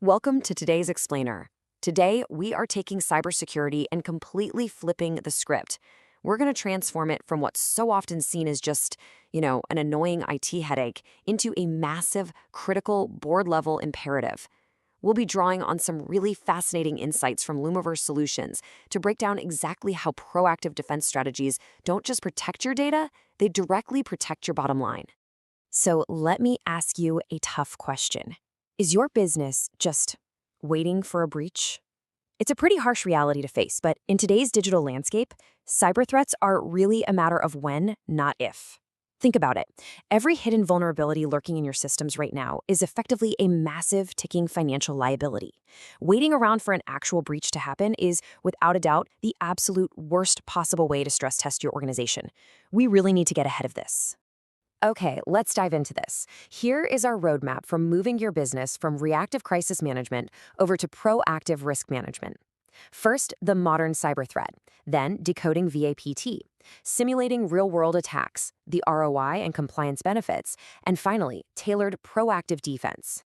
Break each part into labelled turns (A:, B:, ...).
A: Welcome to today's Explainer. Today, we are taking cybersecurity and completely flipping the script. We're going to transform it from what's so often seen as just, an annoying IT headache into a massive, critical, board-level imperative. We'll be drawing on some really fascinating insights from Lumiverse Solutions to break down exactly how proactive defense strategies don't just protect your data, they directly protect your bottom line. So let me ask you a tough question. Is your business just waiting for a breach? It's a pretty harsh reality to face, but in today's digital landscape, cyber threats are really a matter of when, not if. Think about it. Every hidden vulnerability lurking in your systems right now is effectively a massive ticking financial liability. Waiting around for an actual breach to happen is, without a doubt, the absolute worst possible way to stress test your organization. We really need to get ahead of this. Okay, let's dive into this. Here is our roadmap from moving your business from reactive crisis management over to proactive risk management. First, the modern cyber threat, then decoding VAPT, simulating real-world attacks, the ROI and compliance benefits, and finally, tailored proactive defense.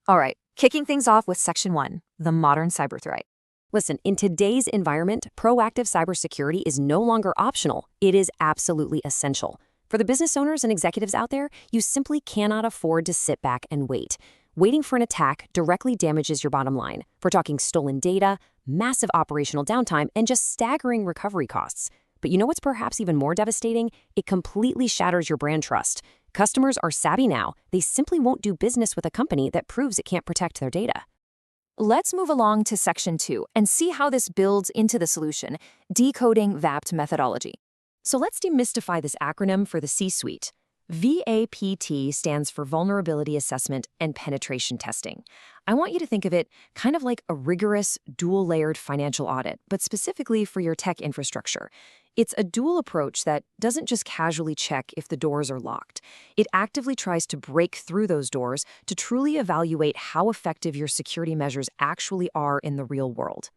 A: All right, kicking things off with Section 1, the modern cyber threat. Listen, in today's environment, proactive cybersecurity is no longer optional. It is absolutely essential. For the business owners and executives out there, you simply cannot afford to sit back and wait. Waiting for an attack directly damages your bottom line. We're talking stolen data, massive operational downtime, and just staggering recovery costs. But you know what's perhaps even more devastating? It completely shatters your brand trust. Customers are savvy now. They simply won't do business with a company that proves it can't protect their data. Let's move along to Section 2 and see how this builds into the solution, decoding VAPT methodology. So let's demystify this acronym for the C-suite. VAPT stands for Vulnerability Assessment and Penetration Testing. I want you to think of it kind of like a rigorous, dual-layered financial audit, but specifically for your tech infrastructure. It's a dual approach that doesn't just casually check if the doors are locked. It actively tries to break through those doors to truly evaluate how effective your security measures actually are in the real world.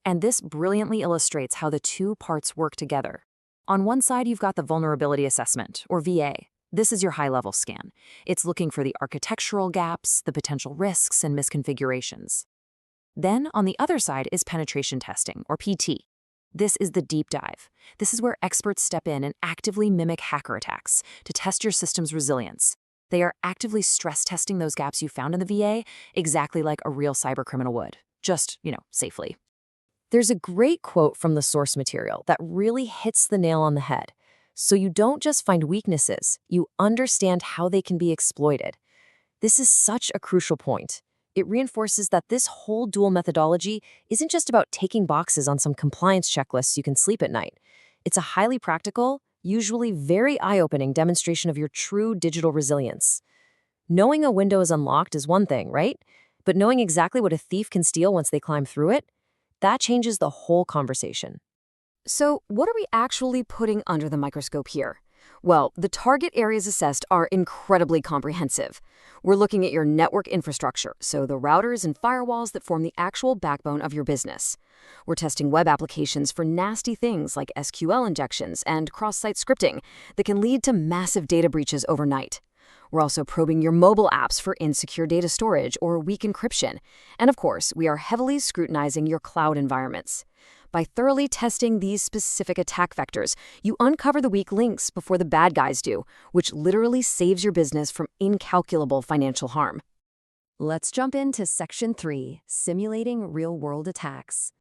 A: And this brilliantly illustrates how the two parts work together. On one side, you've got the Vulnerability Assessment, or VA. This is your high-level scan. It's looking for the architectural gaps, the potential risks, and misconfigurations. Then, on the other side is Penetration Testing, or PT. This is the deep dive. This is where experts step in and actively mimic hacker attacks to test your system's resilience. They are actively stress testing those gaps you found in the VA, exactly like a real cybercriminal would. Just, safely. There's a great quote from the source material that really hits the nail on the head. So you don't just find weaknesses, you understand how they can be exploited. This is such a crucial point. It reinforces that this whole dual methodology isn't just about taking boxes on some compliance checklists so you can sleep at night. It's a highly practical, usually very eye-opening demonstration of your true digital resilience. Knowing a window is unlocked is one thing, right? But knowing exactly what a thief can steal once they climb through it, that changes the whole conversation. So, what are we actually putting under the microscope here? Well, the target areas assessed are incredibly comprehensive. We're looking at your network infrastructure, so the routers and firewalls that form the actual backbone of your business. We're testing web applications for nasty things like SQL injections and cross-site scripting that can lead to massive data breaches overnight. We're also probing your mobile apps for insecure data storage or weak encryption. And of course, we are heavily scrutinizing your cloud environments. By thoroughly testing these specific attack vectors, you uncover the weak links before the bad guys do, which literally saves your business from incalculable financial harm. Let's jump into Section 3, simulating real-world attacks.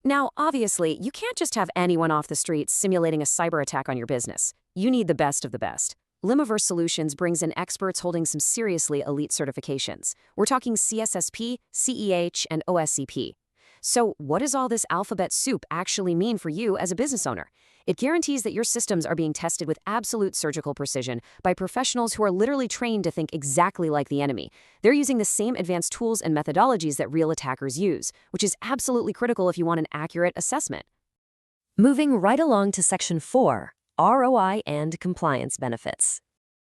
A: Now, obviously, you can't just have anyone off the street simulating a cyber attack on your business. You need the best of the best. Lumiverse Solutions brings in experts holding some seriously elite certifications. We're talking CISSP, CEH, and OSCP. So what does all this alphabet soup actually mean for you as a business owner? It guarantees that your systems are being tested with absolute surgical precision by professionals who are literally trained to think exactly like the enemy. They're using the same advanced tools and methodologies that real attackers use, which is absolutely critical if you want an accurate assessment. Moving right along to Section 4, ROI and compliance benefits.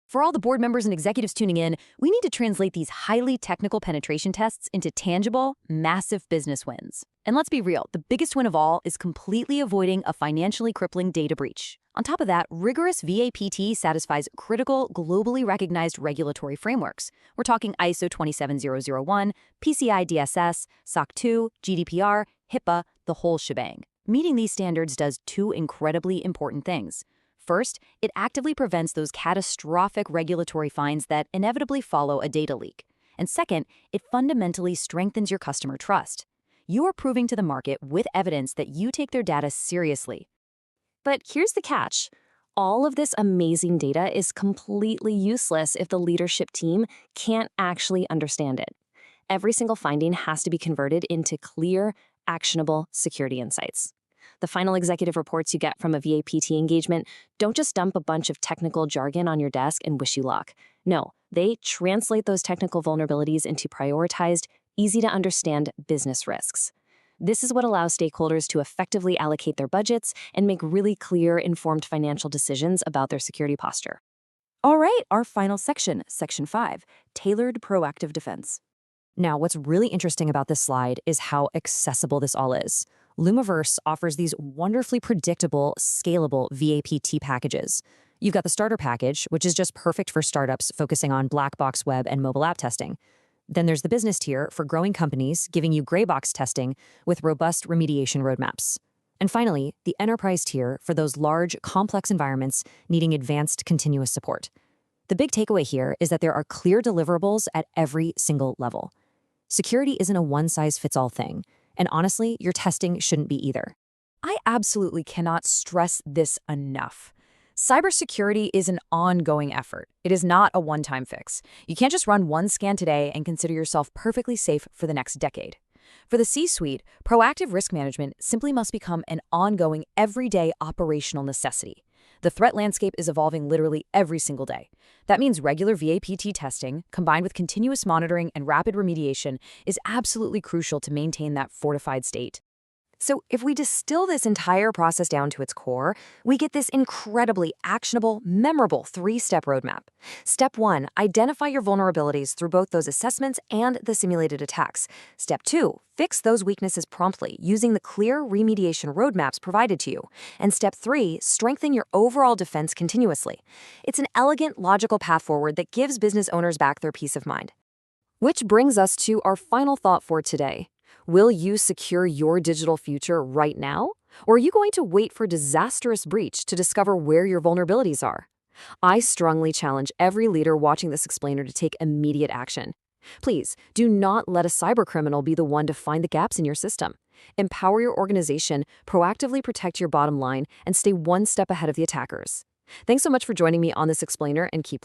A: For all the board members and executives tuning in, we need to translate these highly technical penetration tests into tangible, massive business wins. And let's be real, the biggest win of all is completely avoiding a financially crippling data breach.
B: On top of that, rigorous VAPT satisfies critical, globally recognized regulatory frameworks. We're talking ISO 27001, PCI DSS, SOC 2, GDPR, HIPAA, the whole shebang. Meeting these standards does two incredibly important things. First, it actively prevents those catastrophic regulatory fines that inevitably follow a data leak. And second, it fundamentally strengthens your customer trust. You are proving to the market with evidence that you take their data seriously.
A: But here's the catch. All of this amazing data is completely useless if the leadership team can't actually understand it. Every single finding has to be converted into clear, actionable security insights. The final executive reports you get from a VAPT engagement don't just dump a bunch of technical jargon on your desk and wish you luck. No, they translate those technical vulnerabilities into prioritized, easy-to-understand business risks. This is what allows stakeholders to effectively allocate their budgets and make really clear, informed financial decisions about their security posture.
B: All right, our final section, Section 5, Tailored Proactive Defense.
A: Now, what's really interesting about this slide is how accessible this all is. Lumiverse offers these wonderfully predictable, scalable VAPT packages. You've got the starter package, which is just perfect for startups focusing on black box web and mobile app testing. Then there's the business tier for growing companies, giving you gray box testing with robust remediation roadmaps. And finally, the enterprise tier for those large, complex environments needing advanced continuous support. The big takeaway here is that there are clear deliverables at every single level. Security isn't a one-size-fits-all thing, and honestly, your testing shouldn't be either.
B: I absolutely cannot stress this enough. Cybersecurity is an ongoing effort. It is not a one-time fix. You can't just run one scan today and consider yourself perfectly safe for the next decade. For the C-suite, proactive risk management simply must become an ongoing, everyday operational necessity. The threat landscape is evolving literally every single day. That means regular VAPT testing, combined with continuous monitoring and rapid remediation, is absolutely crucial to maintain that fortified state.
A: So if we distill this entire process down to its core, we get this incredibly actionable, memorable three-step roadmap. Step 1, identify your vulnerabilities through both those assessments and the simulated attacks. Step 2, fix those weaknesses promptly using the clear remediation roadmaps provided to you. And Step 3, strengthen your overall defense continuously. It's an elegant, logical path forward that gives business owners back their peace of mind. Which brings us to our final thought for today. Will you secure your digital future right now? Or are you going to wait for a disastrous breach to discover where your vulnerabilities are? I strongly challenge every leader watching this explainer to take immediate action. Please, do not let a cybercriminal be the one to find the gaps in your system. Empower your organization, proactively protect your bottom line, and stay one step ahead of the attackers. Thanks so much for joining me on this explainer, and keep learning.